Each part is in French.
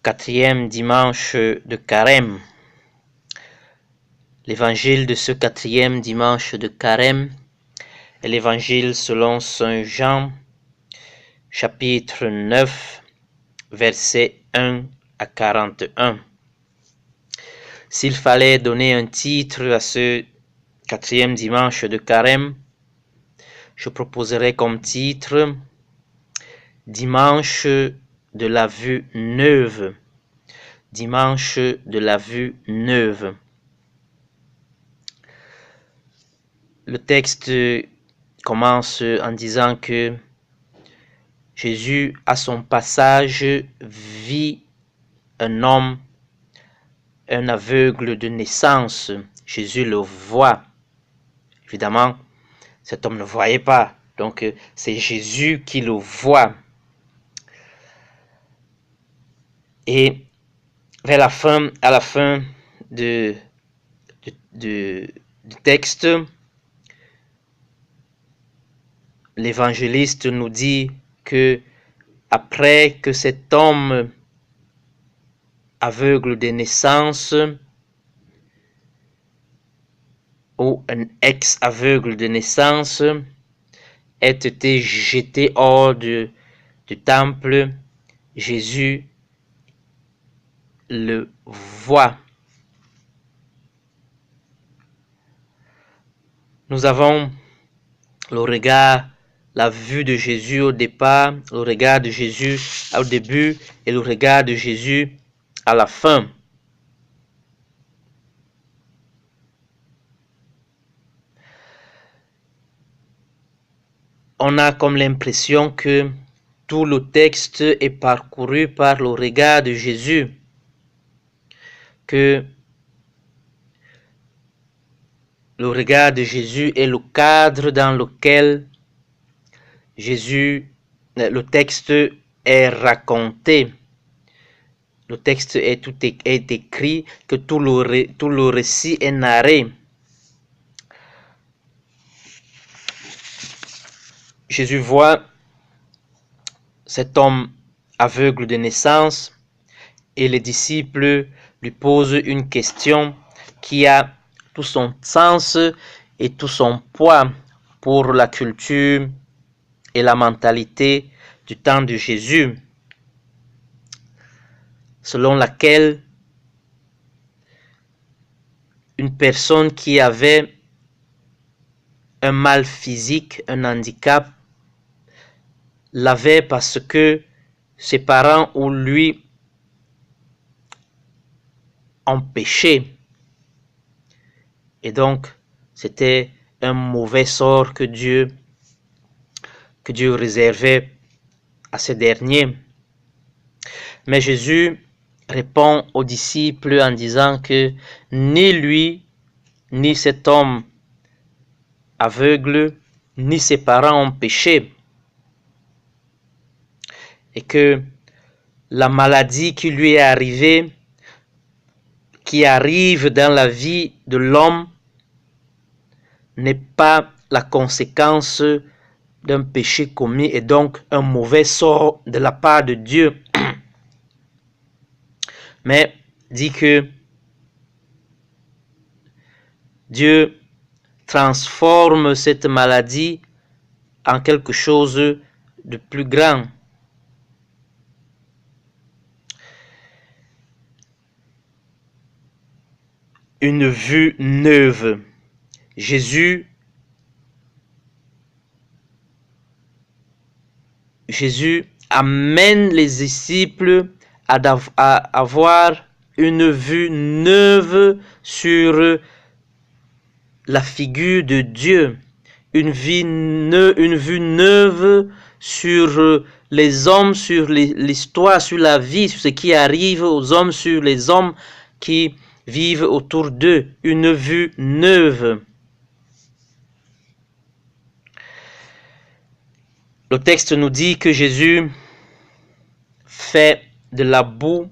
Quatrième dimanche de Carême. L'évangile de ce quatrième dimanche de Carême est l'évangile selon saint Jean, chapitre 9, versets 1 à 41. S'il fallait donner un titre à ce quatrième dimanche de Carême, je proposerais comme titre « Dimanche de la vue neuve ». Dimanche de la vue neuve. Le texte commence en disant que Jésus, à son passage, vit un homme, un aveugle de naissance. Jésus le voit. Évidemment, cet homme ne voyait pas. Donc, c'est Jésus qui le voit. Et à la fin du texte, l'évangéliste nous dit que après que cet homme aveugle de naissance ou un ex-aveugle de naissance ait été jeté hors du temple, Jésus le voit. Nous avons le regard, la vue de Jésus au départ, le regard de Jésus au début et le regard de Jésus à la fin. On a comme l'impression que tout le texte est parcouru par le regard de Jésus, que le regard de Jésus est le cadre dans lequel le texte est raconté. Le texte est écrit, que tout le récit est narré. Jésus voit cet homme aveugle de naissance et les disciples lui posent une question qui a tout son sens et tout son poids pour la culture et la mentalité du temps de Jésus, selon laquelle une personne qui avait un mal physique, un handicap, l'avait parce que ses parents ou lui ont péché. Et donc, c'était un mauvais sort que Dieu réservait à ces derniers. Mais Jésus répond aux disciples en disant que ni lui, ni cet homme aveugle, ni ses parents ont péché. Et que la maladie qui lui est arrivée, qui arrive dans la vie de l'homme, n'est pas la conséquence d'un péché commis et donc un mauvais sort de la part de Dieu. Mais dit que Dieu transforme cette maladie en quelque chose de plus grand. Une vue neuve. Jésus amène les disciples à avoir une vue neuve sur la figure de Dieu, une vue neuve sur les hommes, sur l'histoire, sur la vie, sur ce qui arrive aux hommes, sur les hommes qui vivent autour d'eux, une vue neuve. Le texte nous dit que Jésus fait de la boue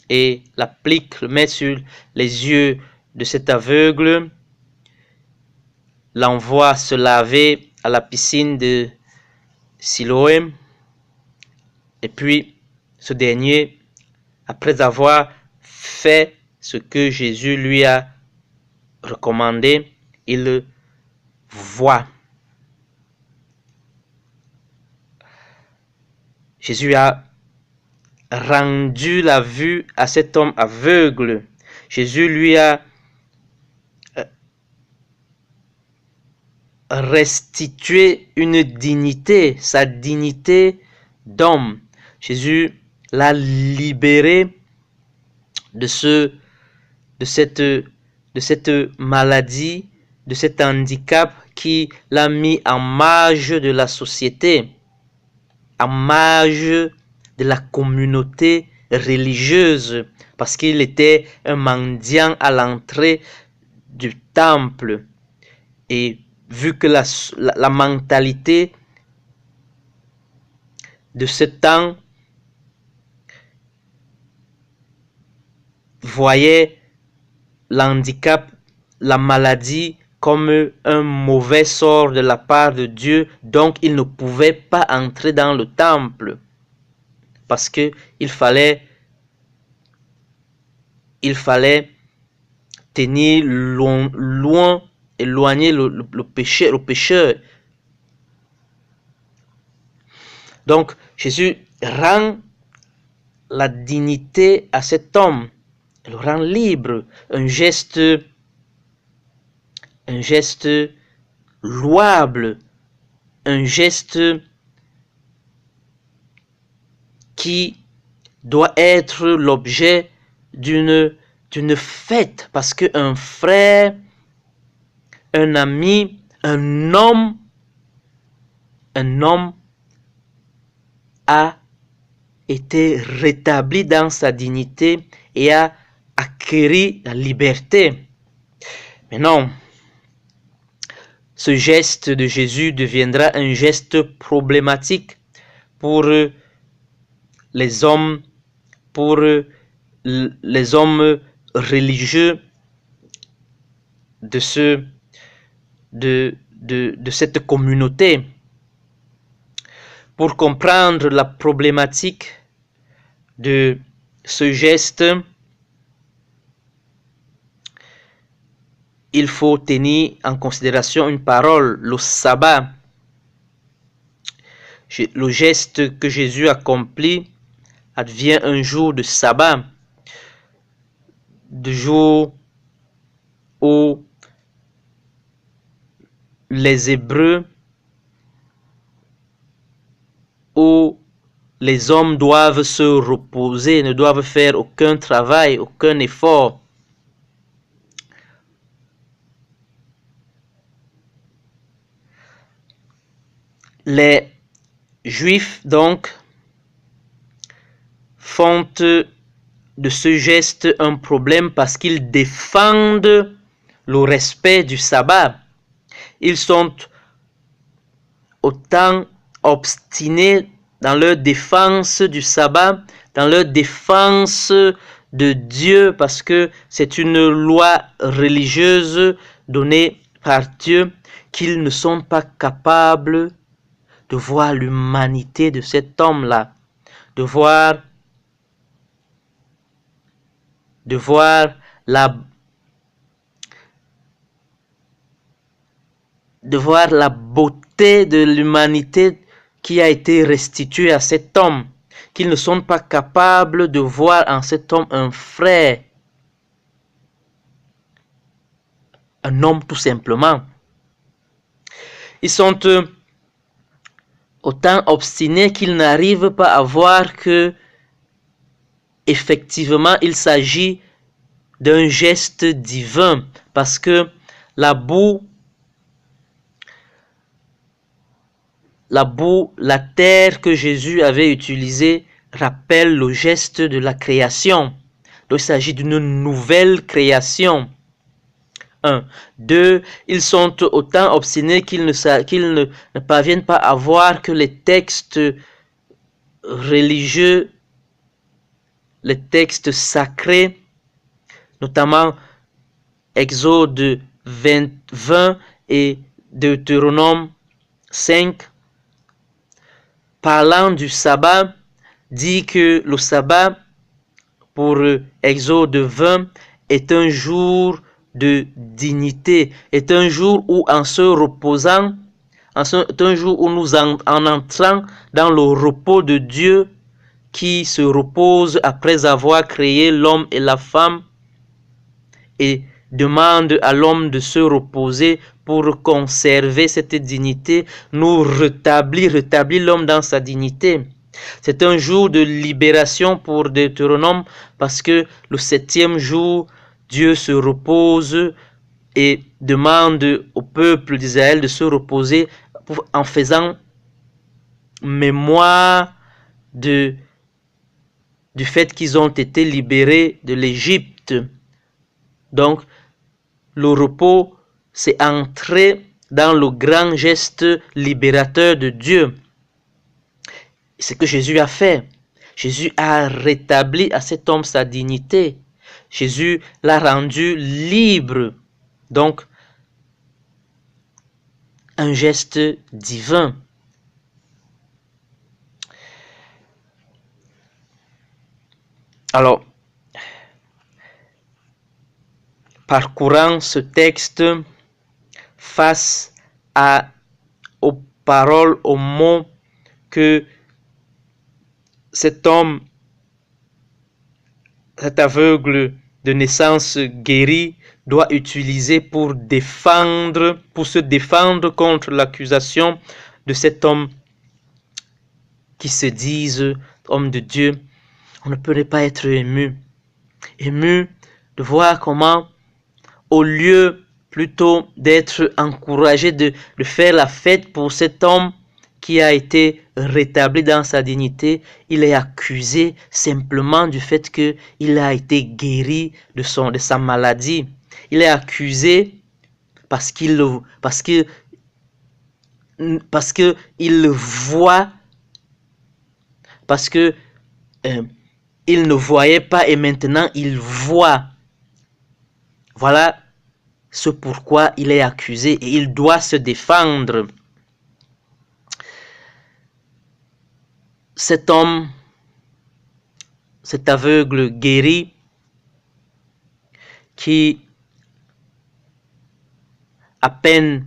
et l'applique, le met sur les yeux de cet aveugle, l'envoie se laver à la piscine de Siloé, et puis ce dernier après avoir fait ce que Jésus lui a recommandé, il voit. Jésus a rendu la vue à cet homme aveugle. Jésus lui a restitué une dignité, sa dignité d'homme. Jésus l'a libéré de cette maladie, de cet handicap qui l'a mis en marge de la société, en marge de la communauté religieuse, parce qu'il était un mendiant à l'entrée du temple. Et vu que la mentalité de ce temps voyait l'handicap, la maladie comme un mauvais sort de la part de Dieu, donc il ne pouvait pas entrer dans le temple parce que il fallait tenir loin, éloigner le pécheur. Donc Jésus rend la dignité à cet homme, il le rend libre, un geste louable, un geste qui doit être l'objet d'une fête, parce qu'un frère, un ami, un homme a été rétabli dans sa dignité et a acquis la liberté. Mais non, ce geste de Jésus deviendra un geste problématique pour les hommes religieux de cette communauté. Pour comprendre la problématique de ce geste, il faut tenir en considération une parole, le sabbat. Le geste que Jésus accomplit advient un jour de sabbat, de jour où les Hébreux, où les hommes doivent se reposer, ne doivent faire aucun travail, aucun effort. Les Juifs, donc, font de ce geste un problème parce qu'ils défendent le respect du sabbat. Ils sont autant obstinés dans leur défense du sabbat, dans leur défense de Dieu, parce que c'est une loi religieuse donnée par Dieu, qu'ils ne sont pas capables de voir l'humanité de cet homme-là, de voir la beauté de l'humanité qui a été restituée à cet homme, qu'ils ne sont pas capables de voir en cet homme un frère, un homme tout simplement. Ils sont autant obstinés qu'ils n'arrivent pas à voir que effectivement il s'agit d'un geste divin, parce que la boue, la terre que Jésus avait utilisée rappelle le geste de la création. Donc il s'agit d'une nouvelle création. 1. 2. Ils sont autant obstinés qu'ils ne parviennent pas à voir que les textes religieux, les textes sacrés, notamment Exode 20 et Deutéronome 5, parlant du sabbat, dit que le sabbat pour Exode 20, est un jour de dignité, est un jour où en se reposant, est un jour où nous en entrant dans le repos de Dieu qui se repose après avoir créé l'homme et la femme et demande à l'homme de se reposer pour conserver cette dignité, nous rétablit l'homme dans sa dignité. C'est un jour de libération pour Deutéronome parce que le 7e jour, Dieu se repose et demande au peuple d'Israël de se reposer en faisant mémoire du fait qu'ils ont été libérés de l'Égypte. Donc, le repos, c'est entrer dans le grand geste libérateur de Dieu. C'est ce que Jésus a fait. Jésus a rétabli à cet homme sa dignité. Jésus l'a rendu libre. Donc, un geste divin. Alors, parcourant ce texte face aux paroles, aux mots que cet homme, cet aveugle de naissance guéri, doit utiliser pour se défendre contre l'accusation de cet homme qui se dise homme de Dieu, on ne peut pas être ému de voir comment, au lieu plutôt d'être encouragé de faire la fête pour cet homme qui a été rétabli dans sa dignité, il est accusé simplement du fait qu'il a été guéri de sa maladie. Il est accusé parce qu'il le voit, parce que il ne voyait pas et maintenant il voit. Voilà ce pourquoi il est accusé et il doit se défendre. Cet homme, cet aveugle guéri, qui à peine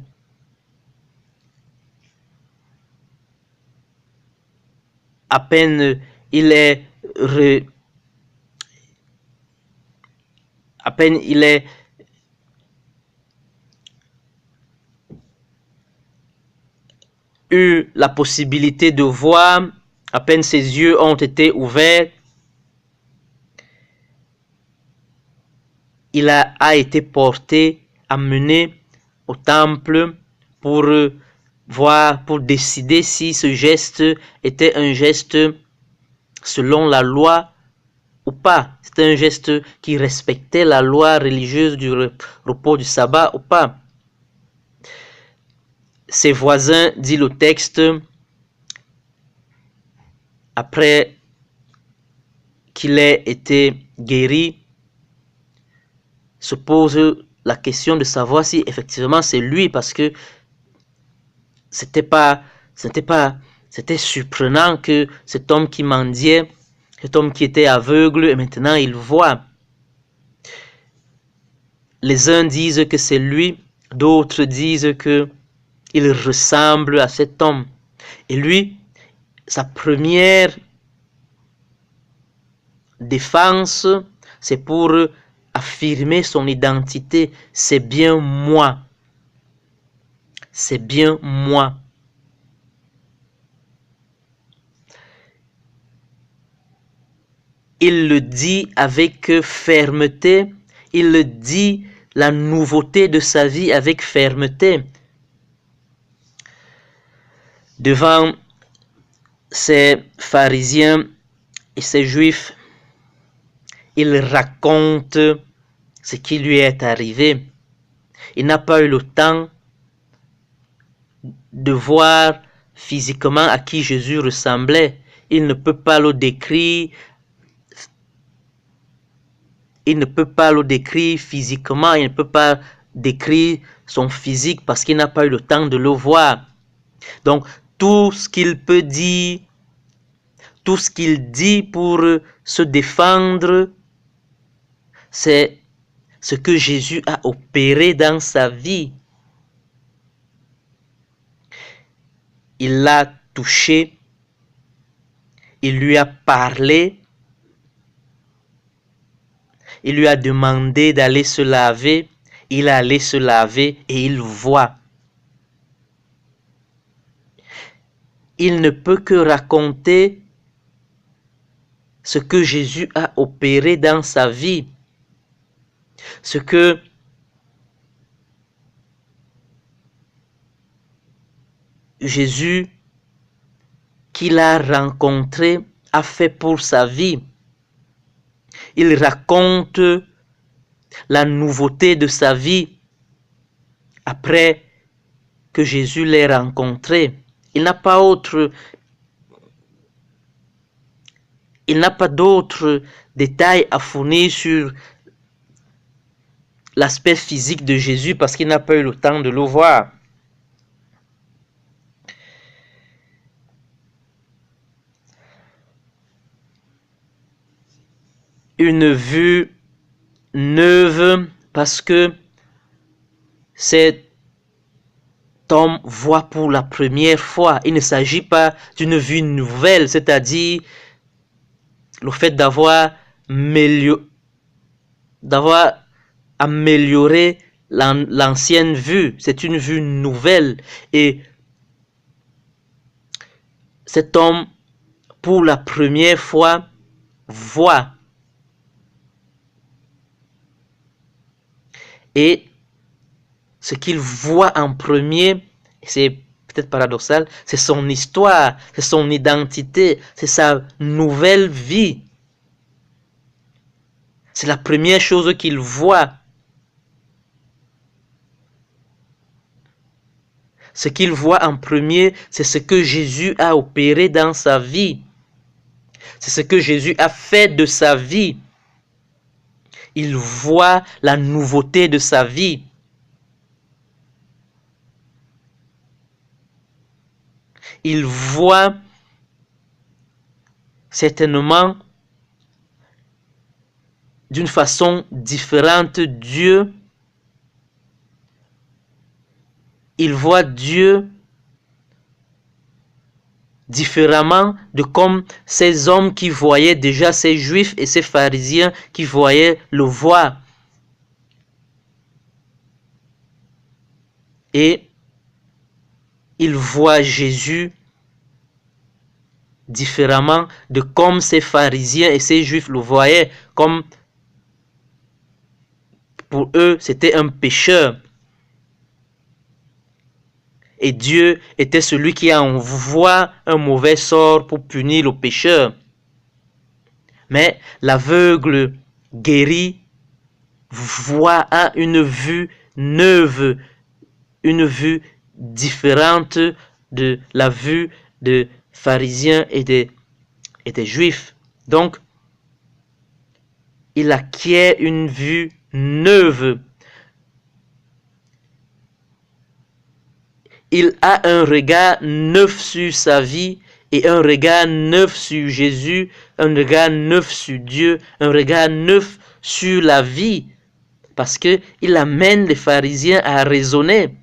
il est eu la possibilité de voir, à peine ses yeux ont été ouverts, il a été porté, amené au temple pour voir, pour décider si ce geste était un geste selon la loi ou pas. C'était un geste qui respectait la loi religieuse du repos du sabbat ou pas. Ses voisins, dit le texte, après qu'il ait été guéri, se posent la question de savoir si effectivement c'est lui, parce que c'était surprenant que cet homme qui mendiait, cet homme qui était aveugle, et maintenant il voit. Les uns disent que c'est lui, d'autres disent que il ressemble à cet homme. Et lui, sa première défense, c'est pour affirmer son identité. C'est bien moi. C'est bien moi. Il le dit avec fermeté. Il le dit la nouveauté de sa vie avec fermeté. Devant ces pharisiens et ces juifs, il raconte ce qui lui est arrivé. Il n'a pas eu le temps de voir physiquement à qui Jésus ressemblait. Il ne peut pas le décrire. Il ne peut pas le décrire physiquement. Il ne peut pas décrire son physique parce qu'il n'a pas eu le temps de le voir. Donc, tout ce qu'il peut dire, tout ce qu'il dit pour se défendre, c'est ce que Jésus a opéré dans sa vie. Il l'a touché, il lui a parlé, il lui a demandé d'aller se laver, il est allé se laver et il voit. Il ne peut que raconter ce que Jésus a opéré dans sa vie, ce que Jésus qu'il a rencontré a fait pour sa vie. Il raconte la nouveauté de sa vie après que Jésus l'ait rencontré. Il n'a pas d'autres détails à fournir sur l'aspect physique de Jésus parce qu'il n'a pas eu le temps de le voir. Une vue neuve parce que cet homme voit pour la première fois. Il ne s'agit pas d'une vue nouvelle, c'est-à-dire le fait d'avoir amélioré l'ancienne vue. C'est une vue nouvelle. Et cet homme, pour la première fois, voit. Et ce qu'il voit en premier, c'est peut-être paradoxal, c'est son histoire, c'est son identité, c'est sa nouvelle vie. C'est la première chose qu'il voit. Ce qu'il voit en premier, c'est ce que Jésus a opéré dans sa vie. C'est ce que Jésus a fait de sa vie. Il voit la nouveauté de sa vie. Il voit certainement d'une façon différente Dieu. Il voit Dieu différemment de comme ces hommes qui voyaient déjà, ces juifs et ces pharisiens qui voyaient le voir. Et il voit Jésus différemment de comme ces pharisiens et ces juifs le voyaient, comme pour eux c'était un pécheur. Et Dieu était celui qui envoie un mauvais sort pour punir le pécheur. Mais l'aveugle guéri voit une vue neuve, une vue différente de la vue des pharisiens et des juifs. Donc, il acquiert une vue neuve. Il a un regard neuf sur sa vie et un regard neuf sur Jésus, un regard neuf sur Dieu, un regard neuf sur la vie. Parce qu'il amène les pharisiens à raisonner.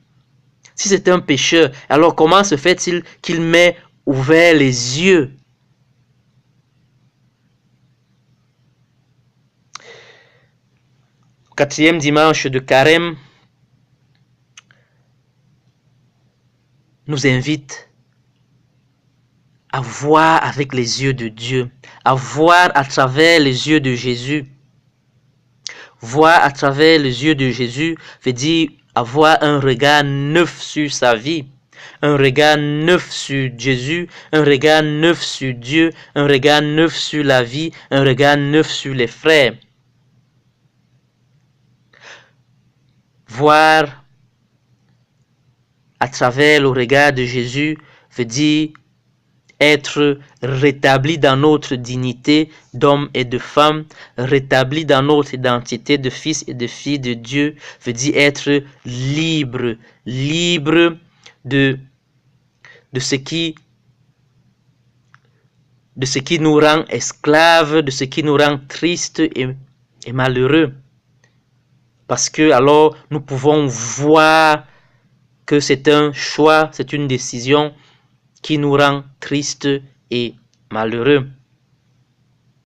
Si c'est un pécheur, alors comment se fait-il qu'il m'ait ouvert les yeux? Quatrième dimanche de Carême nous invite à voir avec les yeux de Dieu, à voir à travers les yeux de Jésus. Voir à travers les yeux de Jésus veut dire avoir un regard neuf sur sa vie, un regard neuf sur Jésus, un regard neuf sur Dieu, un regard neuf sur la vie, un regard neuf sur les frères. Voir à travers le regard de Jésus veut dire être rétabli dans notre dignité d'homme et de femme, rétabli dans notre identité de fils et de filles de Dieu, veut dire être libre, libre de ce qui nous rend esclaves, de ce qui nous rend tristes et malheureux. parce que alors nous pouvons voir que c'est un choix, c'est une décision qui nous rend tristes et malheureux.